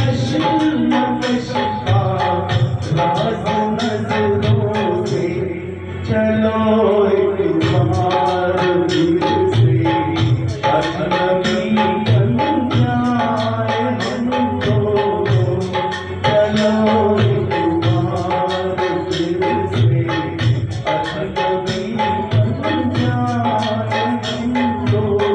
कश्मकश का राज नजरों से चलो एक बार फिर से अजनबी बन जाए हम दोनों। चलो एक बार फिर से अजनबी बन जाए हम दोनों।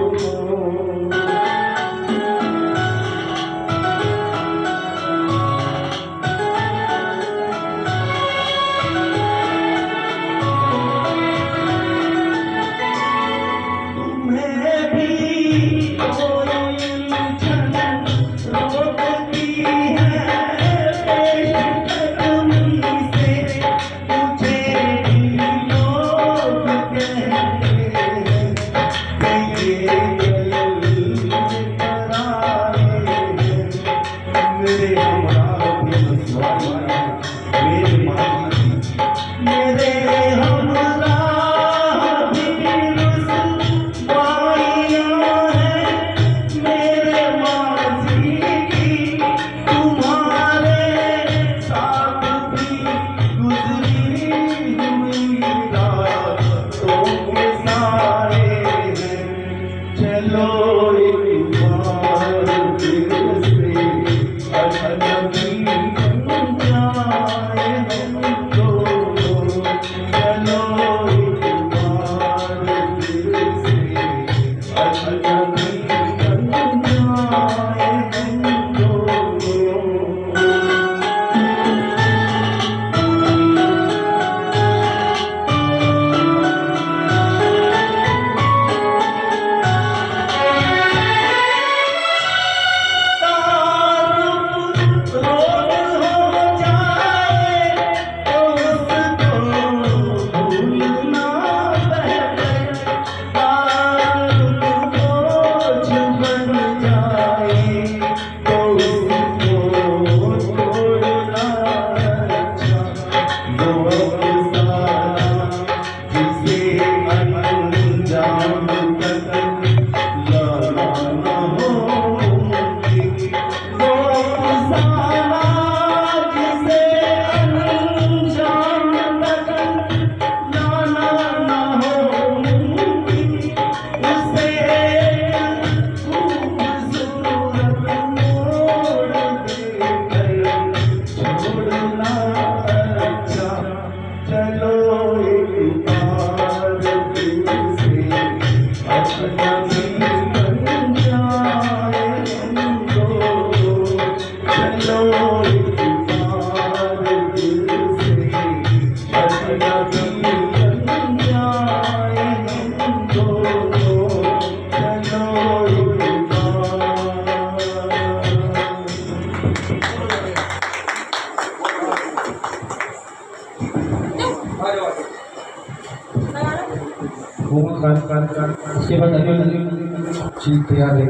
तुम्हें भी कोई उलझन रोकती है पेशकदमी से, मुझे भी लोग कहते हैं कि ये दिल करारे हैं। मेरे हमरा भी मसवारी मेरे माँ मेरे हमरा चलो एक बार फिर से अजनबी बन जाए हम दोनों। चलो एक बार फिर से अजनबी बन जाए हम दोनों। उसके बाद अगले चीज तैयार है